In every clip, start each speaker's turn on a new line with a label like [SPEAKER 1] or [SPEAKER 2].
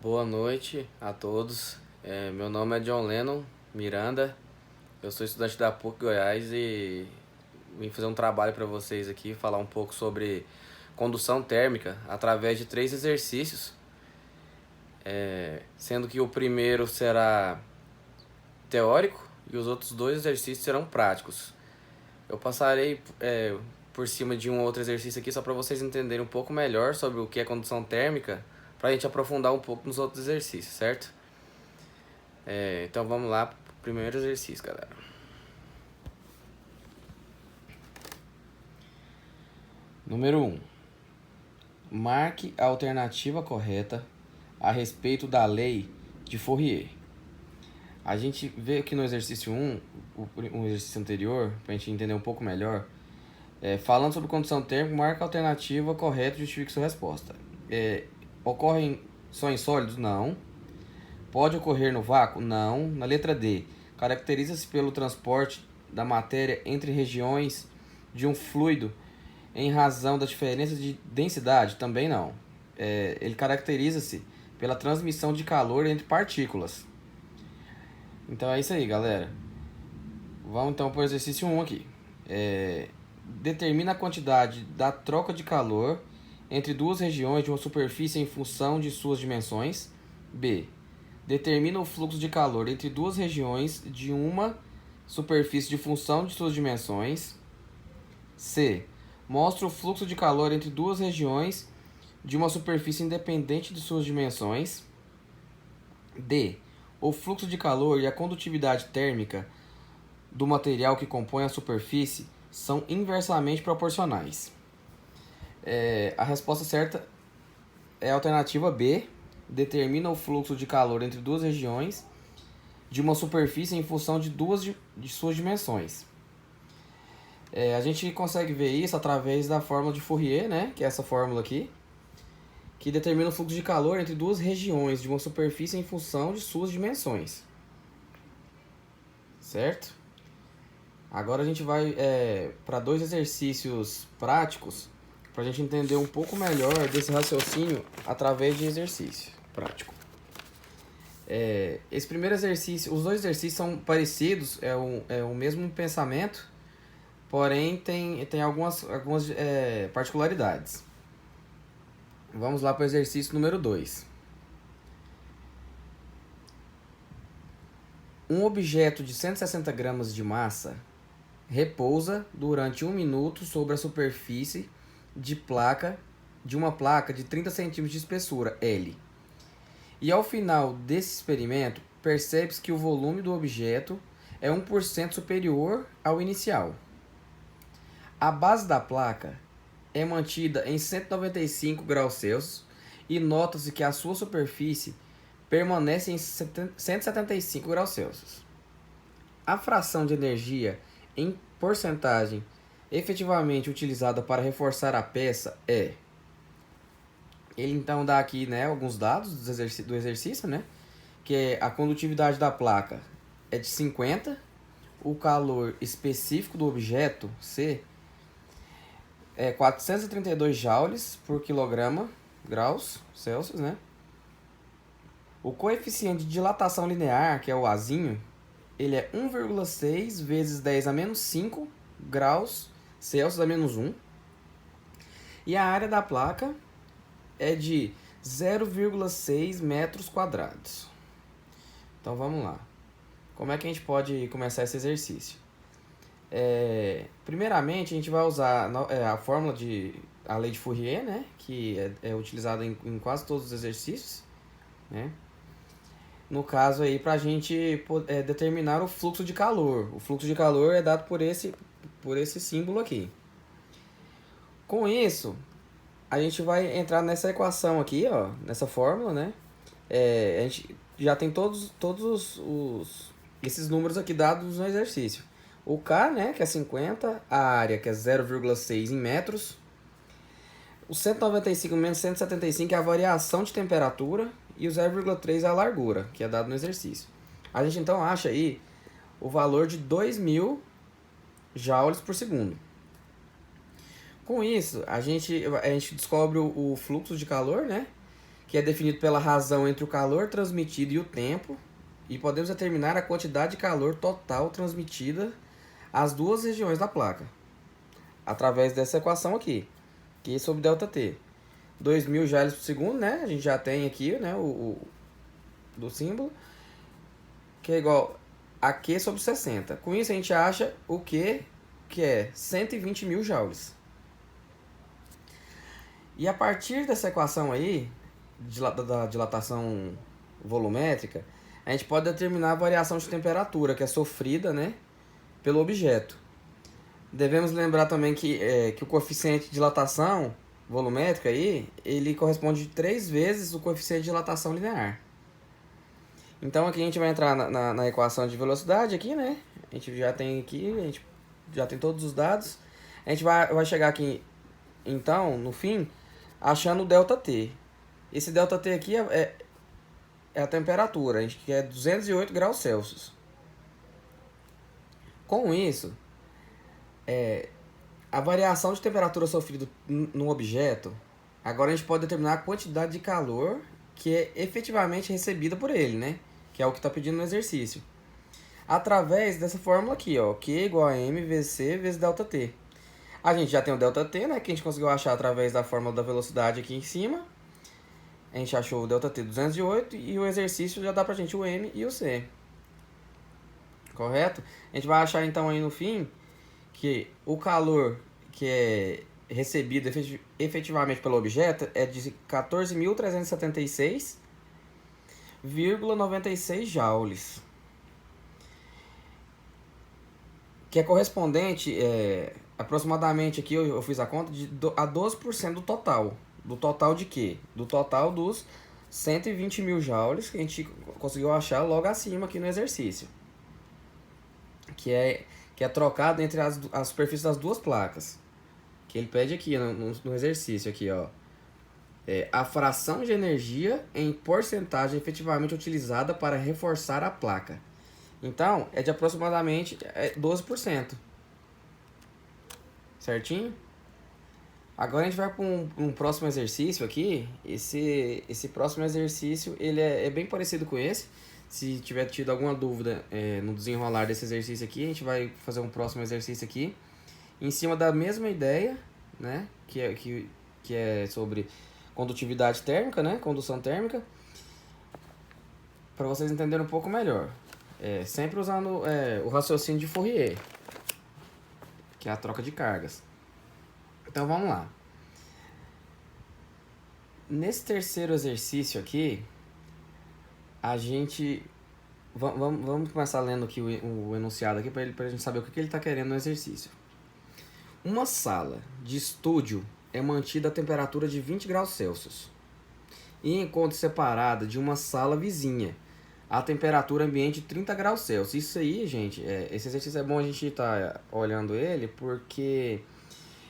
[SPEAKER 1] Boa noite a todos. Meu nome é John Lennon Miranda. Eu sou estudante da PUC Goiás e vim fazer um trabalho para vocês aqui, falar um pouco sobre condução térmica através de 3 exercícios, sendo que o primeiro será teórico e os outros 2 exercícios serão práticos. Eu passarei por cima de um outro exercício aqui só para vocês entenderem um pouco melhor sobre o que é condução térmica, para a gente aprofundar um pouco nos outros exercícios, certo? Então vamos lá pro primeiro exercício, galera. Número 1. Marque a alternativa correta a respeito da lei de Fourier. A gente vê aqui no exercício 1, um exercício anterior, para a gente entender um pouco melhor, falando sobre condução térmica, marca a alternativa correta e justifique sua resposta. Ocorrem só em sólidos? Não. Pode ocorrer no vácuo? Não. Na letra D, caracteriza-se pelo transporte da matéria entre regiões de um fluido em razão da diferença de densidade? Também não. Ele caracteriza-se pela transmissão de calor entre partículas. Então é isso aí, galera. Vamos então para o exercício 1 aqui. Determina a quantidade da troca de calor entre duas regiões de uma superfície em função de suas dimensões. B. Determina o fluxo de calor entre duas regiões de uma superfície de função de suas dimensões. C. Mostra o fluxo de calor entre duas regiões de uma superfície independente de suas dimensões. D. O fluxo de calor e a condutividade térmica do material que compõe a superfície são inversamente proporcionais. A resposta certa é a alternativa B. Determina o fluxo de calor entre duas regiões de uma superfície em função de de suas dimensões. A gente consegue ver isso através da fórmula de Fourier, né? Que é essa fórmula aqui, que determina o fluxo de calor entre duas regiões de uma superfície em função de suas dimensões. Certo? Agora a gente vai para 2 exercícios práticos para a gente entender um pouco melhor desse raciocínio através de exercício prático. Esse primeiro exercício, os 2 exercícios são parecidos, é o mesmo pensamento, porém tem algumas particularidades. Vamos lá para o exercício número 2. Um objeto de 160 gramas de massa repousa durante 1 minuto sobre a superfície de uma placa de 30 centímetros de espessura, L. E ao final desse experimento, percebe-se que o volume do objeto é 1% superior ao inicial. A base da placa é mantida em 195 graus Celsius e nota-se que a sua superfície permanece em 175 graus Celsius. A fração de energia em porcentagem efetivamente utilizada para reforçar a peça é... Ele então dá aqui, né, alguns dados do exercício, né, que é a condutividade da placa é de 50, o calor específico do objeto, C, é 432 joules por quilograma, graus Celsius, né? O coeficiente de dilatação linear, que é o Azinho, ele é 1,6 vezes 10 a menos 5 graus Celsius a menos 1. E a área da placa é de 0,6 metros quadrados. Então vamos lá. Como é que a gente pode começar esse exercício? Primeiramente, a gente vai usar a fórmula a lei de Fourier, né? Que é utilizada em quase todos os exercícios, né? No caso aí, para a gente determinar o fluxo de calor. O fluxo de calor é dado por esse símbolo aqui. Com isso, a gente vai entrar nessa equação aqui, ó, nessa fórmula, né? A gente já tem todos esses números aqui dados no exercício. O K, né, que é 50, a área, que é 0,6 em metros. O 195 menos 175 é a variação de temperatura e o 0,3 é a largura, que é dado no exercício. A gente então acha aí o valor de 2.000 joules por segundo. Com isso, a gente descobre o fluxo de calor, né? que é definido pela razão entre o calor transmitido e o tempo, e podemos determinar a quantidade de calor total transmitida às duas regiões da placa, através dessa equação aqui, que é sobre ΔT. 2.000 joules por segundo, né? A gente já tem aqui, né, do símbolo, que é igual a Q sobre 60. Com isso a gente acha o Q, que é 120.000 joules. E a partir dessa equação aí, da dilatação volumétrica, a gente pode determinar a variação de temperatura que é sofrida, né, pelo objeto. Devemos lembrar também que o coeficiente de dilatação volumétrica aí, ele corresponde 3 vezes o coeficiente de dilatação linear. Então aqui a gente vai entrar na equação de velocidade aqui, né? A gente já tem aqui, a gente já tem todos os dados. A gente vai chegar aqui, então, no fim, achando o ΔT. Esse ΔT aqui é a temperatura, a gente quer 208 graus Celsius. Com isso, a variação de temperatura sofrida no objeto, agora a gente pode determinar a quantidade de calor que é efetivamente recebida por ele, né? Que é o que está pedindo no exercício. Através dessa fórmula aqui, ó, Q igual a mVc vezes ΔT. A gente já tem o ΔT, né? Que a gente conseguiu achar através da fórmula da velocidade aqui em cima. A gente achou o ΔT 208 e o exercício já dá pra gente o M e o C. Correto? A gente vai achar então aí no fim que o calor que é recebido efetivamente pelo objeto é de 14.376,96 joules, que é correspondente aproximadamente aqui eu fiz a conta a 12% do total. Do total de quê? Do total dos 120.000 joules que a gente conseguiu achar logo acima aqui no exercício, que é trocado entre as superfícies das duas placas, que ele pede aqui no exercício aqui, ó, a fração de energia em porcentagem efetivamente utilizada para reforçar a placa. Então é de aproximadamente 12%, certinho? Agora a gente vai para um próximo exercício aqui. Esse próximo exercício ele é bem parecido com esse. Se tiver tido alguma dúvida no desenrolar desse exercício aqui, a gente vai fazer um próximo exercício aqui em cima da mesma ideia, né? Que é sobre condutividade térmica, né? Condução térmica, para vocês entenderem um pouco melhor. Sempre usando o raciocínio de Fourier, que é a troca de cargas. Então vamos lá. Nesse terceiro exercício aqui, a gente... Vamos começar lendo aqui o enunciado aqui para a gente saber o que ele está querendo no exercício. Uma sala de estúdio é mantida a temperatura de 20 graus Celsius e encontra separada de uma sala vizinha a temperatura ambiente de 30 graus Celsius. Isso aí, gente, esse exercício é bom a gente estar olhando ele porque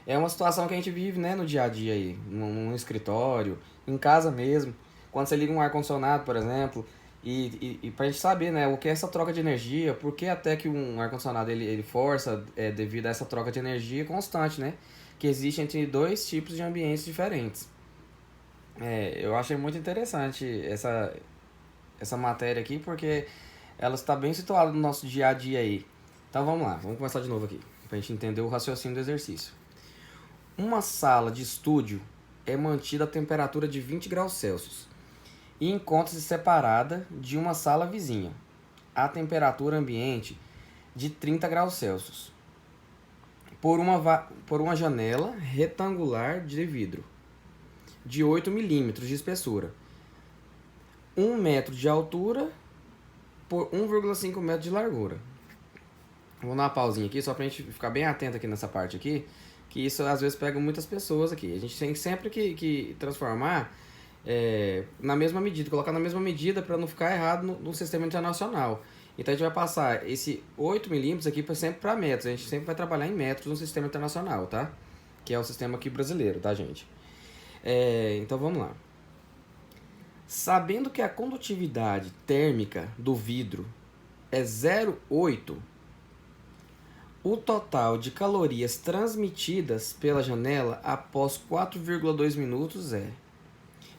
[SPEAKER 1] é uma situação que a gente vive, né, no dia a dia aí, num escritório, em casa mesmo, quando você liga um ar-condicionado, por exemplo. E para a gente saber, né, o que é essa troca de energia, por que até que um ar-condicionado ele força devido a essa troca de energia constante, né, que existe entre dois tipos de ambientes diferentes. Eu achei muito interessante essa matéria aqui, porque ela está bem situada no nosso dia a dia aí. Então vamos lá, vamos começar de novo aqui, para a gente entender o raciocínio do exercício. Uma sala de estúdio é mantida a temperatura de 20 graus Celsius e encontra-se separada de uma sala vizinha, a temperatura ambiente de 30 graus Celsius, por uma janela retangular de vidro, de 8 milímetros de espessura, 1 metro de altura por 1,5 metro de largura. Vou dar uma pausinha aqui, só pra gente ficar bem atento aqui nessa parte aqui, que isso às vezes pega muitas pessoas aqui. A gente tem sempre que transformar na mesma medida, colocar na mesma medida para não ficar errado no sistema internacional. Então a gente vai passar esse 8 milímetros aqui sempre para metros. A gente sempre vai trabalhar em metros no sistema internacional, tá? Que é o sistema aqui brasileiro, tá, gente? Então vamos lá. Sabendo que a condutividade térmica do vidro é 0,8, o total de calorias transmitidas pela janela após 4,2 minutos é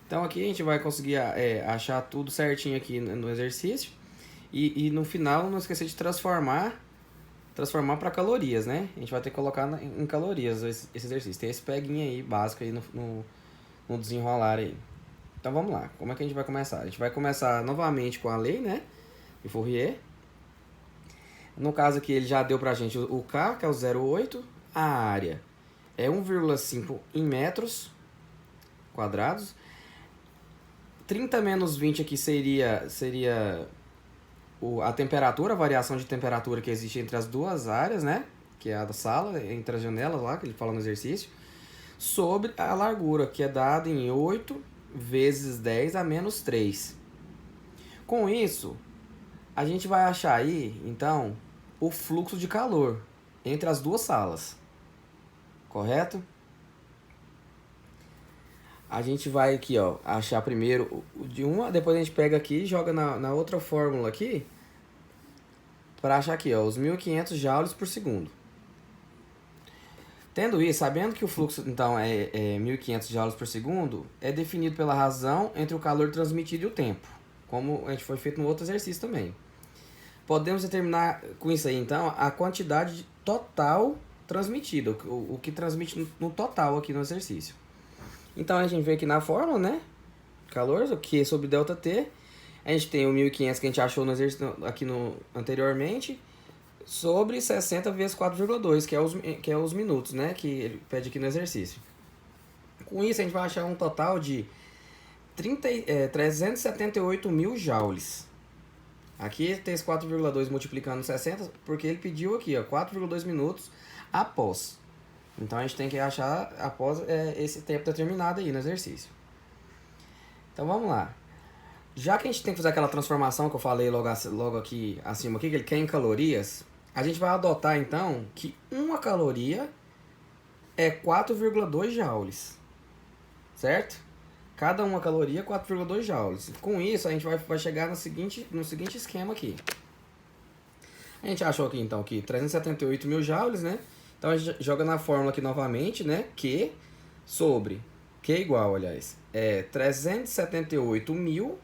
[SPEAKER 1] Então aqui a gente vai conseguir achar tudo certinho aqui no exercício. E no final não esquecer de transformar para calorias, né? A gente vai ter que colocar em calorias esse exercício. Tem esse peguinho aí, básico aí no desenrolar aí. Então vamos lá, como é que a gente vai começar? A gente vai começar novamente com a lei, né? De Fourier. No caso aqui ele já deu pra gente o K, que é o 0,8. A área é 1,5 em metros quadrados. 30 menos 20 aqui seria a temperatura, a variação de temperatura que existe entre as duas áreas, né? Que é a da sala, entre as janelas lá, que ele fala no exercício. Sobre a largura, que é dada em 8 vezes 10 a menos 3. Com isso, a gente vai achar aí, então, o fluxo de calor entre as duas salas. Correto? A gente vai aqui, ó, achar primeiro o de uma, depois a gente pega aqui e joga na outra fórmula aqui, para achar aqui, ó, os 1500 joules por segundo. Tendo isso, sabendo que o fluxo, então, é 1500 joules por segundo, é definido pela razão entre o calor transmitido e o tempo, como a gente foi feito no outro exercício também. Podemos determinar com isso aí, então, a quantidade total transmitida, o que transmite no total aqui no exercício. Então, a gente vê aqui na fórmula, né? Calor, o Q sobre ΔT. A gente tem o 1500 que a gente achou no exercício aqui anteriormente, sobre 60 vezes 4,2, que é os minutos, né? Que ele pede aqui no exercício. Com isso, a gente vai achar um total de 378 mil joules. Aqui tem esse 4,2 multiplicando 60, porque ele pediu aqui, ó, 4,2 minutos após. Então a gente tem que achar após esse tempo determinado aí no exercício. Então vamos lá. Já que a gente tem que fazer aquela transformação que eu falei logo aqui acima, aqui, que ele quer em calorias, a gente vai adotar então que uma caloria é 4,2 joules. Certo? Cada uma caloria é 4,2 joules. Com isso a gente vai chegar no seguinte esquema aqui. A gente achou aqui então que 378 mil joules, né? Então a gente joga na fórmula aqui novamente, né? Q sobre, Q igual, aliás, 378 mil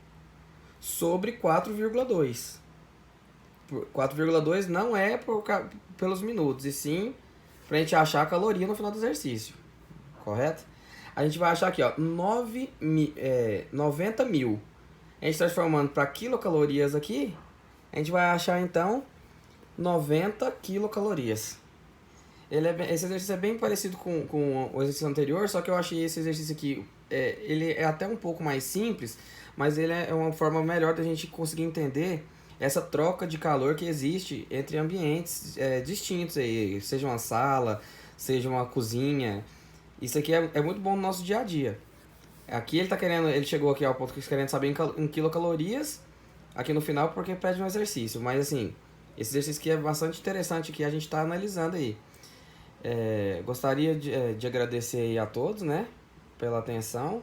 [SPEAKER 1] sobre 4,2. 4,2 não é pelos minutos, e sim pra gente achar a caloria no final do exercício. Correto? A gente vai achar aqui, ó, 90 mil. A gente transformando para quilocalorias aqui, a gente vai achar então 90 quilocalorias. Esse exercício é bem parecido com o exercício anterior, só que eu achei esse exercício aqui, ele é até um pouco mais simples, mas ele é uma forma melhor da gente conseguir entender essa troca de calor que existe entre ambientes distintos, aí, seja uma sala, seja uma cozinha. Isso aqui é muito bom no nosso dia a dia. Aqui ele chegou aqui ao ponto que querendo saber em quilocalorias, aqui no final, porque pede um exercício. Mas assim, esse exercício aqui é bastante interessante que a gente está analisando aí. Gostaria de agradecer aí a todos, né, pela atenção.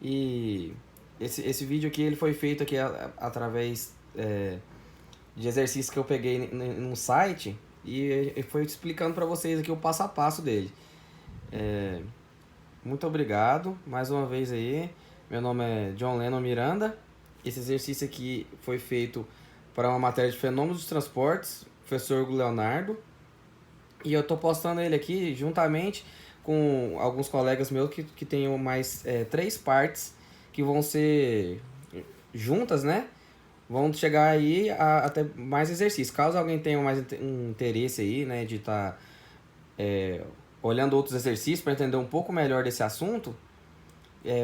[SPEAKER 1] E esse vídeo aqui ele foi feito aqui através de exercícios que eu peguei num site e foi explicando para vocês aqui o passo a passo dele. Muito obrigado mais uma vez aí. Meu nome é John Lennon Miranda. Esse exercício aqui foi feito para uma matéria de fenômenos dos transportes, professor Hugo Leonardo. E eu tô postando ele aqui juntamente com alguns colegas meus que tem mais 3 partes que vão ser juntas, né? Vão chegar aí até mais exercícios. Caso alguém tenha mais um interesse aí, né, de estar olhando outros exercícios para entender um pouco melhor desse assunto,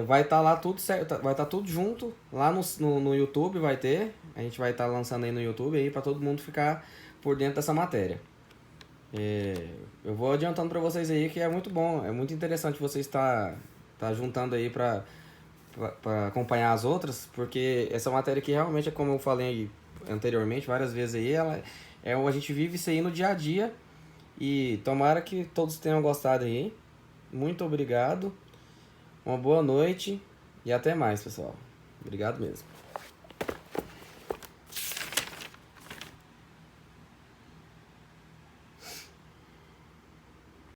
[SPEAKER 1] vai estar lá tudo certo, vai estar tudo junto lá no YouTube, vai ter. A gente vai estar lançando aí no YouTube aí para todo mundo ficar por dentro dessa matéria. Eu vou adiantando para vocês aí que é muito bom, é muito interessante você estar juntando aí para acompanhar as outras, porque essa matéria aqui realmente é como eu falei anteriormente várias vezes aí, a gente vive isso aí no dia a dia e tomara que todos tenham gostado aí. Muito obrigado, uma boa noite e até mais, pessoal. Obrigado mesmo.